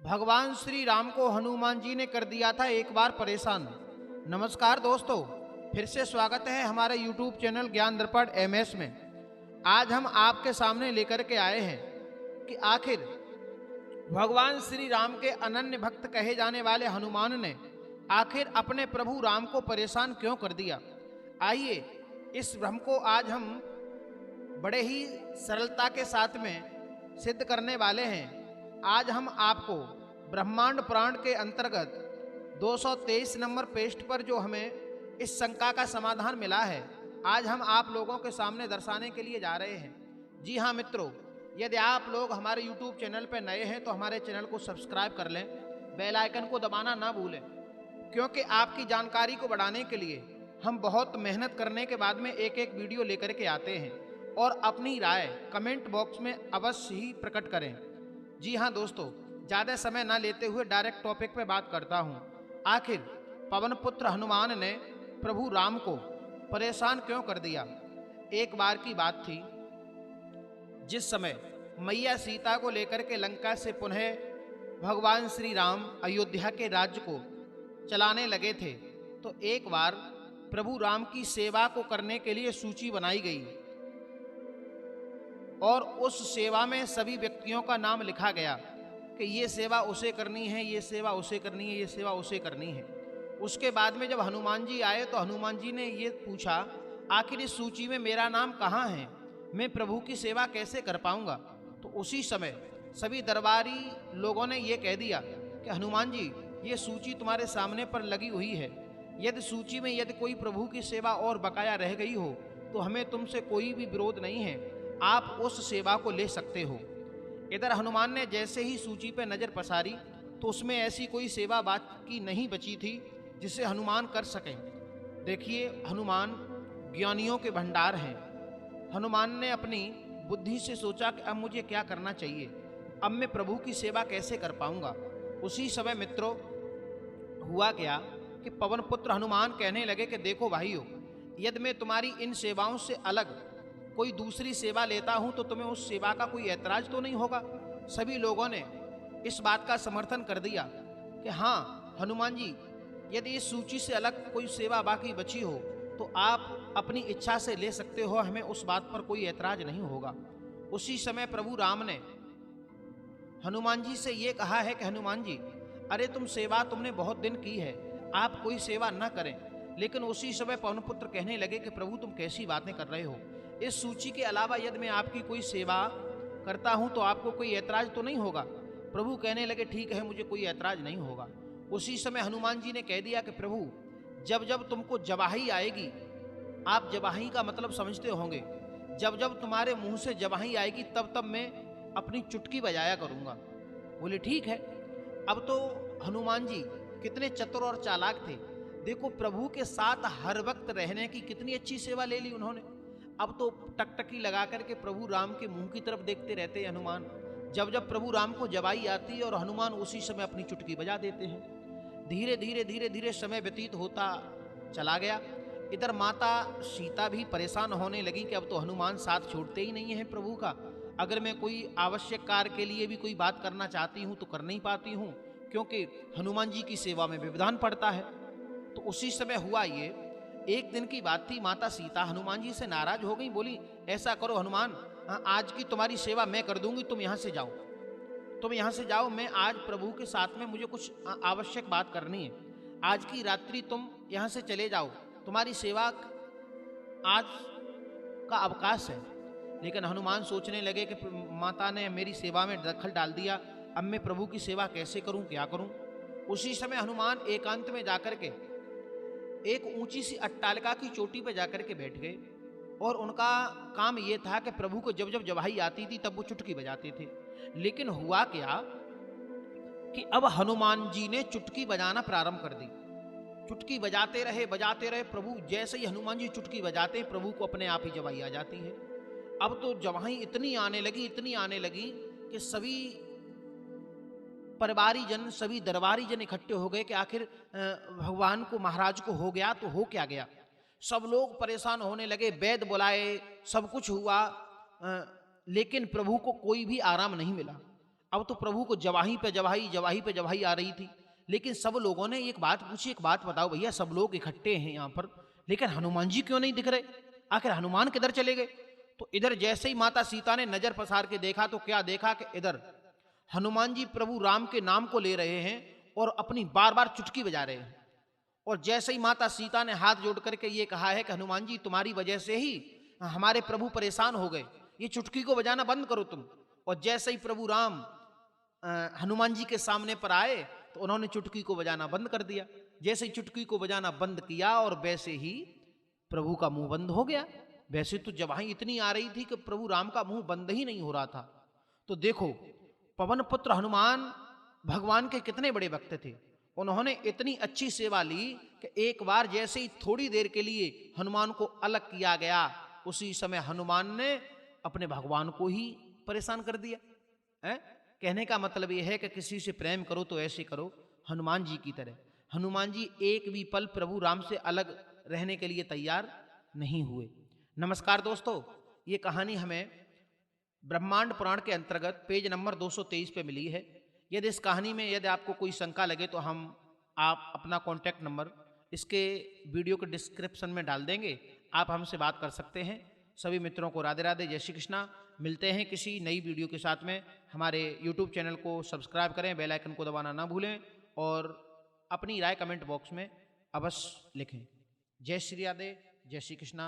भगवान श्री राम को हनुमान जी ने कर दिया था एक बार परेशान। नमस्कार दोस्तों, फिर से स्वागत है हमारे YouTube चैनल ज्ञान दर्पण MS में। आज हम आपके सामने लेकर के आए हैं कि आखिर भगवान श्री राम के अनन्य भक्त कहे जाने वाले हनुमान ने आखिर अपने प्रभु राम को परेशान क्यों कर दिया। आइए इस भ्रम को आज हम बड़े ही सरलता के साथ में सिद्ध करने वाले हैं। आज हम आपको ब्रह्मांड पुराण के अंतर्गत 223 नंबर पेस्ट पर जो हमें इस शंका का समाधान मिला है, आज हम आप लोगों के सामने दर्शाने के लिए जा रहे हैं। जी हाँ मित्रों, यदि आप लोग हमारे YouTube चैनल पर नए हैं तो हमारे चैनल को सब्सक्राइब कर लें, बेल आइकन को दबाना ना भूलें, क्योंकि आपकी जानकारी को बढ़ाने के लिए हम बहुत मेहनत करने के बाद में एक एक वीडियो लेकर के आते हैं। और अपनी राय कमेंट बॉक्स में अवश्य ही प्रकट करें। जी हाँ दोस्तों, ज़्यादा समय ना लेते हुए डायरेक्ट टॉपिक पे बात करता हूँ। आखिर पवन पुत्र हनुमान ने प्रभु राम को परेशान क्यों कर दिया। एक बार की बात थी, जिस समय मैया सीता को लेकर के लंका से पुनः भगवान श्री राम अयोध्या के राज्य को चलाने लगे थे, तो एक बार प्रभु राम की सेवा को करने के लिए सूची बनाई गई और उस सेवा में सभी व्यक्तियों का नाम लिखा गया कि ये सेवा उसे करनी है, ये सेवा उसे करनी है, ये सेवा उसे करनी है। उसके बाद में जब हनुमान जी आए तो हनुमान जी ने ये पूछा, आखिर इस सूची में मेरा नाम कहाँ है, मैं प्रभु की सेवा कैसे कर पाऊंगा। तो उसी समय सभी दरबारी लोगों ने ये कह दिया कि हनुमान जी, ये सूची तुम्हारे सामने पर लगी हुई है, यदि सूची में यदि कोई प्रभु की सेवा और बकाया रह गई हो तो हमें तुमसे कोई भी विरोध नहीं है, आप उस सेवा को ले सकते हो। इधर हनुमान ने जैसे ही सूची पर नजर पसारी तो उसमें ऐसी कोई सेवा बाकी नहीं बची थी जिसे हनुमान कर सकें। देखिए, हनुमान ज्ञानियों के भंडार हैं। हनुमान ने अपनी बुद्धि से सोचा कि अब मुझे क्या करना चाहिए, अब मैं प्रभु की सेवा कैसे कर पाऊंगा। उसी समय मित्रों हुआ क्या कि पवन पुत्र हनुमान कहने लगे कि देखो भाइयों, यदि मैं तुम्हारी इन सेवाओं से अलग कोई दूसरी सेवा लेता हूं तो तुम्हें उस सेवा का कोई ऐतराज तो नहीं होगा। सभी लोगों ने इस बात का समर्थन कर दिया कि हाँ हनुमान जी, यदि इस सूची से अलग कोई सेवा बाकी बची हो तो आप अपनी इच्छा से ले सकते हो, हमें उस बात पर कोई ऐतराज नहीं होगा। उसी समय प्रभु राम ने हनुमान जी से ये कहा है कि हनुमान जी, अरे तुम सेवा तुमने बहुत दिन की है, आप कोई सेवा न करें। लेकिन उसी समय पवन पुत्र कहने लगे कि प्रभु तुम कैसी बातें कर रहे हो, इस सूची के अलावा यदि मैं आपकी कोई सेवा करता हूं तो आपको कोई ऐतराज तो नहीं होगा। प्रभु कहने लगे ठीक है, मुझे कोई ऐतराज नहीं होगा। उसी समय हनुमान जी ने कह दिया कि प्रभु, जब जब तुमको जवाही आएगी, आप जवाही का मतलब समझते होंगे, जब जब तुम्हारे मुंह से जवाही आएगी तब तब मैं अपनी चुटकी बजाया करूंगा। बोले ठीक है। अब तो हनुमान जी कितने चतुर और चालाक थे। देखो, प्रभु के साथ हर वक्त रहने की कितनी अच्छी सेवा ले ली उन्होंने। अब तो टकटकी लगा करके प्रभु राम के मुंह की तरफ देखते रहते हैं हनुमान। जब जब प्रभु राम को जवाई आती है और हनुमान उसी समय अपनी चुटकी बजा देते हैं। धीरे धीरे धीरे धीरे समय व्यतीत होता चला गया। इधर माता सीता भी परेशान होने लगी कि अब तो हनुमान साथ छोड़ते ही नहीं है प्रभु का। अगर मैं कोई आवश्यक कार्य के लिए भी कोई बात करना चाहती हूँ तो कर नहीं पाती हूँ, क्योंकि हनुमान जी की सेवा में विधान पड़ता है। तो उसी समय हुआ ये, एक दिन की बात थी, माता सीता हनुमान जी से नाराज हो गई। बोली, ऐसा करो हनुमान, आज की तुम्हारी सेवा मैं कर दूंगी, तुम यहाँ से जाओ, तुम यहाँ से जाओ, मैं आज प्रभु के साथ में मुझे कुछ आवश्यक बात करनी है। आज की रात्रि तुम यहाँ से चले जाओ, तुम्हारी सेवा आज का अवकाश है। लेकिन हनुमान सोचने लगे कि माता ने मेरी सेवा में दखल डाल दिया, अब मैं प्रभु की सेवा कैसे करूं, क्या करूं। उसी समय हनुमान एकांत में जाकर के एक ऊंची सी अट्टालिका की चोटी पर जाकर के बैठ गए और उनका काम यह था कि प्रभु को जब जब जवाही आती थी तब वो चुटकी बजाते थे। लेकिन हुआ क्या कि अब हनुमान जी ने चुटकी बजाना प्रारंभ कर दी। चुटकी बजाते रहे प्रभु, जैसे ही हनुमान जी चुटकी बजाते प्रभु को अपने आप ही जवाही आ जाती है। अब तो जवाही इतनी आने लगी कि सभी परिवारी जन, सभी दरबारी जन इकट्ठे हो गए कि आखिर भगवान को, महाराज को हो गया तो हो क्या गया। सब लोग परेशान होने लगे, वैद्य बुलाए, सब कुछ हुआ, लेकिन प्रभु को कोई भी आराम नहीं मिला। अब तो प्रभु को जवाही पे जवाही आ रही थी। लेकिन सब लोगों ने एक बात पूछी, एक बात बताओ भैया, सब लोग इकट्ठे हैं यहाँ पर, लेकिन हनुमान जी क्यों नहीं दिख रहे? आखिर हनुमान किधर चले गए? तो इधर जैसे ही माता सीता ने नजर पसार के देखा तो क्या देखा कि इधर हनुमान जी प्रभु राम के नाम को ले रहे हैं और अपनी बार बार चुटकी बजा रहे हैं। और जैसे ही माता सीता ने हाथ जोड़ करके ये कहा है कि हनुमान जी तुम्हारी वजह से ही हमारे प्रभु परेशान हो गए, ये चुटकी को बजाना बंद करो तुम। और जैसे ही प्रभु राम हनुमान जी के सामने पर आए तो उन्होंने चुटकी को बजाना बंद कर दिया। जैसे ही चुटकी को बजाना बंद किया और वैसे ही प्रभु का मुंह बंद हो गया। वैसे तो जवाही इतनी आ रही थी कि प्रभु राम का मुंह बंद ही नहीं हो रहा था। तो देखो, पवन पुत्र हनुमान भगवान के कितने बड़े भक्त थे। उन्होंने इतनी अच्छी सेवा ली कि एक बार जैसे ही थोड़ी देर के लिए हनुमान को अलग किया गया, उसी समय हनुमान ने अपने भगवान को ही परेशान कर दिया है। कहने का मतलब यह है कि किसी से प्रेम करो तो ऐसे करो हनुमान जी की तरह। हनुमान जी एक भी पल प्रभु राम से अलग रहने के लिए तैयार नहीं हुए। नमस्कार दोस्तों, ये कहानी हमें ब्रह्मांड पुराण के अंतर्गत पेज नंबर 223 पे मिली है। यदि इस कहानी में यदि आपको कोई शंका लगे तो आप अपना कॉन्टैक्ट नंबर इसके वीडियो के डिस्क्रिप्शन में डाल देंगे, आप हमसे बात कर सकते हैं। सभी मित्रों को राधे राधे, जय श्री कृष्णा। मिलते हैं किसी नई वीडियो के साथ में। हमारे यूट्यूब चैनल को सब्सक्राइब करें, बेल आइकन को दबाना ना भूलें और अपनी राय कमेंट बॉक्स में अवश्य लिखें। जय श्री राधे, जय श्री कृष्णा।